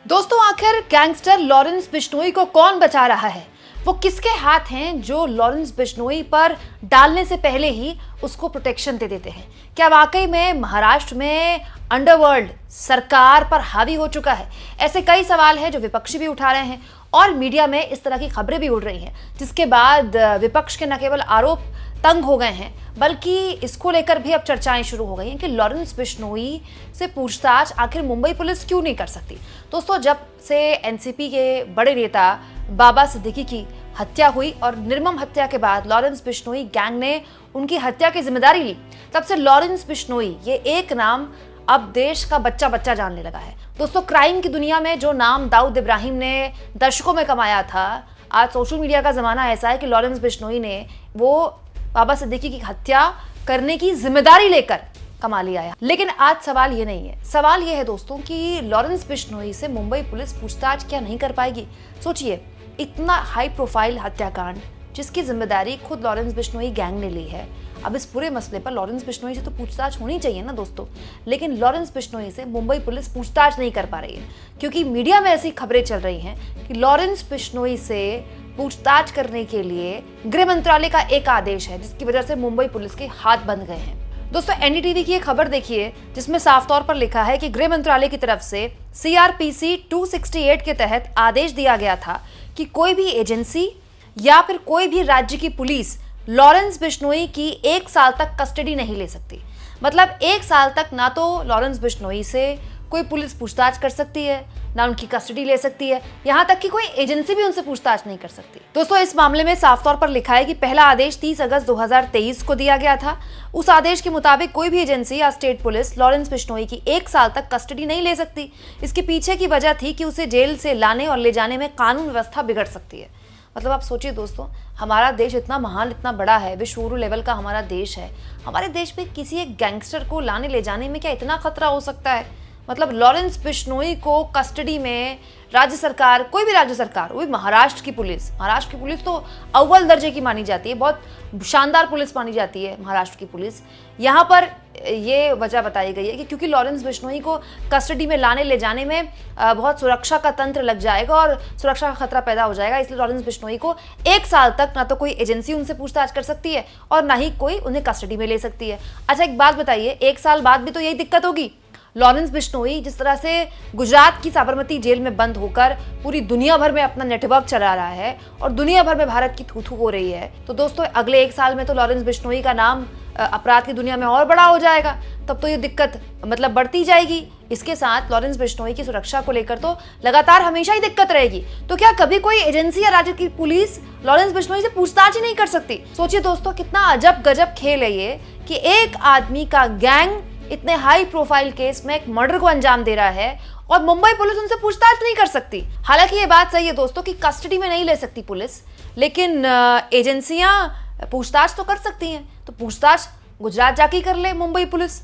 दोस्तों, आखिर gangster Lawrence Bishnoi को कौन बचा रहा है? वो किसके हाथ हैं जो लॉरेंस बिश्नोई पर डालने से पहले ही उसको प्रोटेक्शन दे देते हैं? क्या वाकई में महाराष्ट्र में अंडरवर्ल्ड सरकार पर हावी हो चुका है? ऐसे कई सवाल हैं जो विपक्षी भी उठा रहे हैं और मीडिया में इस तरह की खबरें भी उड़ रही हैं, जिसके बाद विपक्ष के न केवल आरोप तंग हो गए हैं बल्कि इसको लेकर भी अब चर्चाएं शुरू हो गई हैं कि लॉरेंस बिश्नोई से पूछताछ आखिर मुंबई पुलिस क्यों नहीं कर सकती। दोस्तों, जब से एनसीपी के बड़े नेता बाबा सिद्दीकी की हत्या हुई और निर्मम हत्या के बाद लॉरेंस बिश्नोई गैंग ने उनकी हत्या की जिम्मेदारी ली, तब से लॉरेंस बिश्नोई ये एक नाम अब देश का बच्चा बच्चा जानने लगा है। दोस्तों, क्राइम की दुनिया में जो नाम दाऊद इब्राहिम ने दशकों में कमाया था, आज सोशल मीडिया का जमाना ऐसा है कि लॉरेंस बिश्नोई ने वो बाबा सिद्दीकी की हत्या करने की जिम्मेदारी लेकर कमा लिया है। लेकिन आज सवाल ये नहीं है। सवाल ये है दोस्तों कि लॉरेंस बिश्नोई से मुंबई पुलिस पूछताछ क्या नहीं कर पाएगी? सोचिए, इतना हाई प्रोफाइल हत्याकांड जिसकी जिम्मेदारी खुद लॉरेंस बिश्नोई गैंग ने ली है। अब इस पूरे मसले पर लॉरेंस बिश्नोई से तो पूछताछ होनी चाहिए ना दोस्तों, लेकिन लॉरेंस बिश्नोई से मुंबई पुलिस पूछताछ नहीं कर पा रही है क्योंकि मीडिया में ऐसी खबरें चल रही हैं कि लॉरेंस बिश्नोई से पूछताछ करने के लिए गृह मंत्रालय का एक आदेश है, जिसकी वजह से मुंबई पुलिस के हाथ बंद गए हैं। दोस्तों, एनडीटीवी की एक खबर देखिए जिसमें साफ तौर पर लिखा है कि गृह मंत्रालय की तरफ से सीआरपीसी 268 के तहत आदेश दिया गया था कि कोई भी एजेंसी या फिर कोई भी राज्य की पुलिस लॉरेंस बिश्नोई की 1 साल तक कस्टडी नहीं ले सकती। मतलब 1 साल तक ना तो लॉरेंस बिश्नोई से कोई पुलिस पूछताछ कर सकती है, ना उनकी कस्टडी ले सकती है, यहाँ तक कि कोई एजेंसी भी उनसे पूछताछ नहीं कर सकती। दोस्तों, इस मामले में साफ तौर पर लिखा है कि पहला आदेश 30 अगस्त 2023 को दिया गया था। उस आदेश के मुताबिक कोई भी एजेंसी या स्टेट पुलिस लॉरेंस बिश्नोई की 1 साल तक कस्टडी नहीं ले सकती। इसके पीछे की वजह थी कि उसे जेल से लाने और ले जाने में कानून व्यवस्था बिगड़ सकती है। मतलब आप सोचिए दोस्तों, हमारा देश इतना महान, इतना बड़ा है, विश्व लेवल का हमारा देश है। हमारे देश में किसी एक गैंगस्टर को लाने ले जाने में क्या इतना खतरा हो सकता है? मतलब लॉरेंस बिश्नोई को कस्टडी में राज्य सरकार, कोई भी राज्य सरकार, वही महाराष्ट्र की पुलिस तो अव्वल दर्जे की मानी जाती है, बहुत शानदार पुलिस मानी जाती है महाराष्ट्र की पुलिस। यहाँ पर ये वजह बताई गई है कि क्योंकि लॉरेंस बिश्नोई को कस्टडी में लाने ले जाने में बहुत सुरक्षा का तंत्र लग जाएगा और सुरक्षा का खतरा पैदा हो जाएगा, इसलिए लॉरेंस बिश्नोई को 1 साल तक ना तो कोई एजेंसी उनसे पूछताछ कर सकती है और ना ही कोई उन्हें कस्टडी में ले सकती है। अच्छा, एक बात बताइए, 1 साल बाद भी तो यही दिक्कत होगी। लॉरेंस बिश्नोई जिस तरह से गुजरात की साबरमती जेल में बंद होकर पूरी दुनिया भर में अपना नेटवर्क चला रहा है और दुनिया भर में भारत की थू-थू हो रही है, तो दोस्तों अगले 1 साल में तो लॉरेंस बिश्नोई का नाम अपराध की दुनिया में और बड़ा हो जाएगा। तब तो ये दिक्कत मतलब बढ़ती जाएगी। इसके साथ लॉरेंस बिश्नोई की सुरक्षा को लेकर तो लगातार हमेशा ही दिक्कत रहेगी। तो क्या कभी कोई एजेंसी या राज्य की पुलिस लॉरेंस बिश्नोई से पूछताछ ही नहीं कर सकती? सोचिए दोस्तों, कितना अजब गजब खेल है ये कि एक आदमी का गैंग इतने हाई प्रोफाइल केस में एक मर्डर को अंजाम दे रहा है और मुंबई पुलिस उनसे पूछताछ नहीं कर सकती। हालांकि ये बात सही है दोस्तों कि कस्टडी में नहीं ले सकती पुलिस, लेकिन एजेंसियां पूछताछ तो कर सकती हैं। तो पूछताछ गुजरात जाके कर ले मुंबई पुलिस।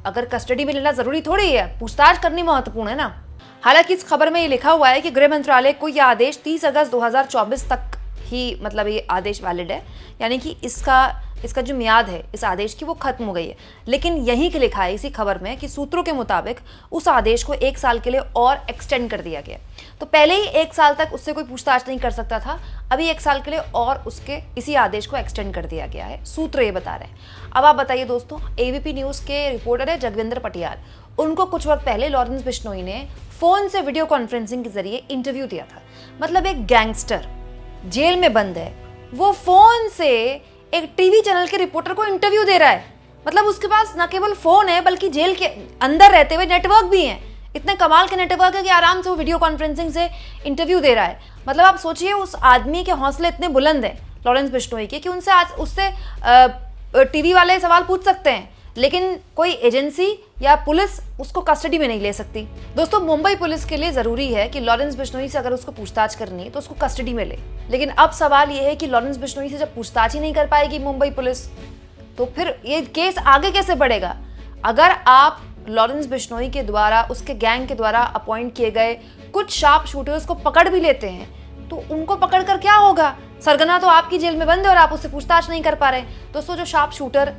अगर कस्टडी में लेना जरूरी थोड़ी है, पूछताछ करनी महत्वपूर्ण है ना। हालांकि इस खबर में ये लिखा हुआ है कि गृह मंत्रालय को यह आदेश 30 अगस्त 2024 तक ही, मतलब ये आदेश वैलिड है, यानी कि इसका जो मियाद है इस आदेश की वो खत्म हो गई है। लेकिन यही के लिखा है इसी खबर में कि सूत्रों के मुताबिक उस आदेश को 1 साल के लिए और एक्सटेंड कर दिया गया। तो पहले ही 1 साल तक उससे कोई पूछताछ नहीं कर सकता था, अभी 1 साल के लिए और उसके इसी आदेश को एक्सटेंड कर दिया गया है, सूत्र ये बता रहे हैं। अब आप बताइए दोस्तों, एबीपी न्यूज़ के रिपोर्टर है जगविंदर पटियाल, उनको कुछ वक्त पहले लॉरेंस बिश्नोई ने फोन से वीडियो कॉन्फ्रेंसिंग के जरिए इंटरव्यू दिया था। मतलब एक गैंगस्टर जेल में बंद है, वो फोन से एक टीवी चैनल के रिपोर्टर को इंटरव्यू दे रहा है। मतलब उसके पास न केवल फोन है बल्कि जेल के अंदर रहते हुए नेटवर्क भी है। इतने कमाल के नेटवर्क है कि आराम से वो वीडियो कॉन्फ्रेंसिंग से इंटरव्यू दे रहा है। मतलब आप सोचिए, उस आदमी के हौसले इतने बुलंद हैं लॉरेंस बिश्नोई के कि उससे टीवी वाले सवाल पूछ सकते हैं, लेकिन कोई एजेंसी या पुलिस उसको कस्टडी में नहीं ले सकती। दोस्तों, मुंबई पुलिस के लिए जरूरी है कि लॉरेंस बिश्नोई से अगर उसको पूछताछ करनी है तो उसको कस्टडी में ले। लेकिन अब सवाल यह है कि लॉरेंस बिश्नोई से जब पूछताछ ही नहीं कर पाएगी मुंबई पुलिस, तो फिर ये केस आगे कैसे बढ़ेगा? अगर आप लॉरेंस बिश्नोई के द्वारा, उसके गैंग के द्वारा अपॉइंट किए गए कुछ शार्प शूटर्स को पकड़ भी लेते हैं तो उनको पकड़ कर क्या होगा? सरगना तो आपकी जेल में बंद है और आप उससे पूछताछ नहीं कर पा रहे। दोस्तों, जो शार्प शूटर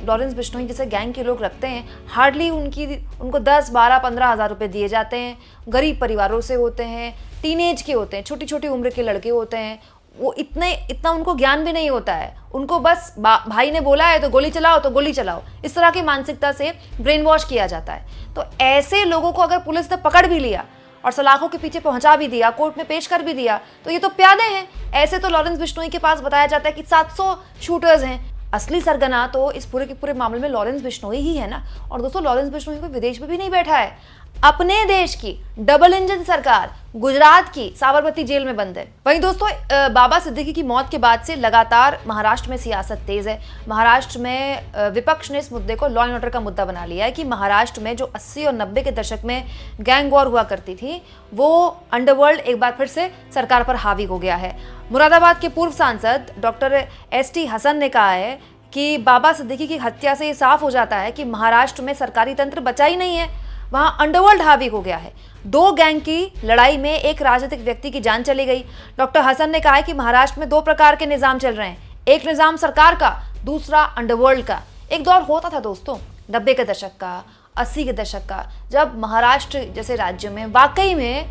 लॉरेंस बिश्नोई जैसे गैंग के लोग रखते हैं, हार्डली उनको 10, 12, 15 हज़ार रुपये दिए जाते हैं। गरीब परिवारों से होते हैं, टीनेज के होते हैं, छोटी छोटी उम्र के लड़के होते हैं। वो इतना उनको ज्ञान भी नहीं होता है, उनको बस भाई ने बोला है तो गोली चलाओ तो गोली चलाओ, इस तरह की मानसिकता से ब्रेन वॉश किया जाता है। तो ऐसे लोगों को अगर पुलिस ने पकड़ भी लिया और सलाखों के पीछे पहुंचा भी दिया, कोर्ट में पेश कर भी दिया, तो ये तो प्यादे हैं। ऐसे तो लॉरेंस बिश्नोई के पास बताया जाता है कि 700 शूटर्स हैं। असली सरगना तो इस पूरे के पूरे मामले में लॉरेंस बिश्नोई ही है ना। और दोस्तों, लॉरेंस बिश्नोई कोई विदेश में भी नहीं बैठा है, अपने देश की डबल इंजन सरकार गुजरात की साबरमती जेल में बंद है। वहीं दोस्तों, बाबा सिद्दीकी की मौत के बाद से लगातार महाराष्ट्र में सियासत तेज है। महाराष्ट्र में विपक्ष ने इस मुद्दे को लॉ एंड ऑर्डर का मुद्दा बना लिया है कि महाराष्ट्र में जो 80 और 90 के दशक में गैंग वॉर हुआ करती थी, वो अंडरवर्ल्ड एक बार फिर से सरकार पर हावी हो गया है। मुरादाबाद के पूर्व सांसद डॉक्टर एसटी हसन ने कहा है कि बाबा सिद्दीकी की हत्या से ये साफ हो जाता है कि महाराष्ट्र में सरकारी तंत्र बचा ही नहीं है, वहां अंडरवर्ल्ड हावी हो गया है। 2 गैंग की लड़ाई में एक राजनीतिक व्यक्ति की जान चली गई। डॉक्टर हसन ने कहा है कि महाराष्ट्र में 2 प्रकार के निजाम चल रहे हैं, एक निजाम सरकार का, दूसरा अंडरवर्ल्ड का। एक दौर होता था दोस्तों 90 के दशक का, 80 के दशक का, जब महाराष्ट्र जैसे राज्य में वाकई में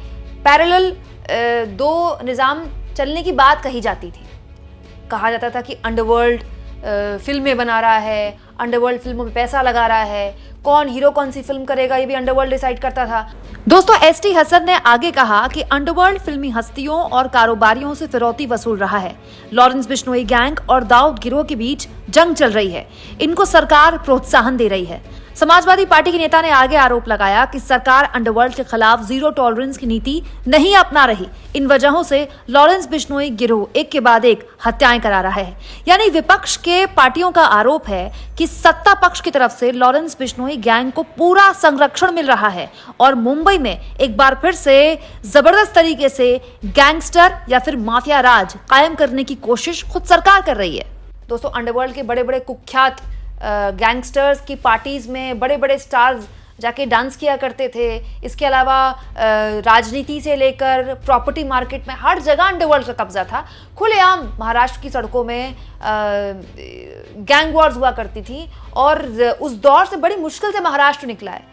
पैरेलल 2 निजाम चलने की बात कही जाती थी। कहा जाता था कि अंडरवर्ल्ड फिल्में बना रहा है, अंडरवर्ल्ड फिल्मों में पैसा लगा रहा है, कौन हीरो कौन सी फिल्म करेगा ये भी अंडरवर्ल्ड डिसाइड करता था। दोस्तों, एसटी हसन ने आगे कहा कि अंडरवर्ल्ड फिल्मी हस्तियों और कारोबारियों से फिरौती वसूल रहा है। लॉरेंस बिश्नोई गैंग और दाऊद गिरोह के बीच जंग चल रही है, इनको सरकार प्रोत्साहन दे रही है। समाजवादी पार्टी के नेता ने आगे आरोप लगाया कि सरकार अंडरवर्ल्ड के खिलाफ जीरो टॉलरेंस की नीति नहीं अपना रही। इन वजहों से लॉरेंस बिश्नोई गिरोह एक के बाद एक हत्याएं करा रहा है। यानी विपक्ष के पार्टियों का आरोप है कि सत्ता पक्ष की तरफ से लॉरेंस बिश्नोई गैंग को पूरा संरक्षण मिल रहा है और मुंबई में एक बार फिर से जबरदस्त तरीके से गैंगस्टर या फिर माफिया राज कायम करने की कोशिश खुद सरकार कर रही है। दोस्तों, अंडरवर्ल्ड के बड़े बड़े कुख्यात गैंगस्टर्स की पार्टीज में बड़े बड़े स्टार्स जाके डांस किया करते थे। इसके अलावा राजनीति से लेकर प्रॉपर्टी मार्केट में हर जगह अंडरवर्ल्ड का कब्जा था। खुलेआम महाराष्ट्र की सड़कों में गैंग वॉर्स हुआ करती थी और उस दौर से बड़ी मुश्किल से महाराष्ट्र निकला है।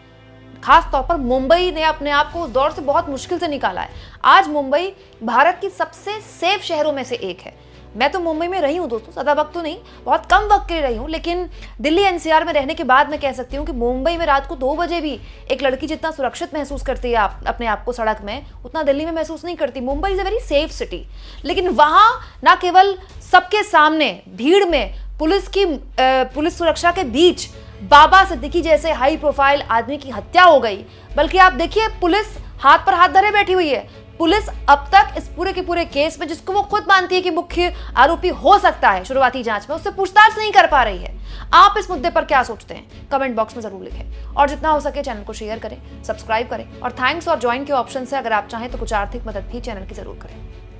खास तौर पर मुंबई ने अपने आप को उस दौर से बहुत मुश्किल से निकाला है। आज मुंबई भारत की सबसे सेफ शहरों में से एक है। मैं तो मुंबई में रही हूँ दोस्तों, ज़्यादा वक्त तो नहीं, बहुत कम वक्त के लिए रही हूँ, लेकिन दिल्ली एनसीआर में रहने के बाद मैं कह सकती हूँ कि मुंबई में रात को 2 बजे भी एक लड़की जितना सुरक्षित महसूस करती है अपने आप को सड़क में, उतना दिल्ली में महसूस नहीं करती। Mumbai is a very safe city. लेकिन वहाँ ना केवल सबके सामने भीड़ में पुलिस सुरक्षा के बीच बाबा सिद्दीकी जैसे हाई प्रोफाइल आदमी की हत्या हो गई, बल्कि आप देखिए पुलिस हाथ पर हाथ धरे बैठी हुई है। पुलिस अब तक इस पूरे के पूरे केस में, जिसको वो खुद मानती है कि मुख्य आरोपी हो सकता है शुरुआती जांच में, उससे पूछताछ नहीं कर पा रही है। आप इस मुद्दे पर क्या सोचते हैं? कमेंट बॉक्स में जरूर लिखें और जितना हो सके चैनल को शेयर करें, सब्सक्राइब करें और थैंक्स और ज्वाइन के ऑप्शन से अगर आप चाहें तो कुछ आर्थिक मदद भी चैनल की जरूर करें।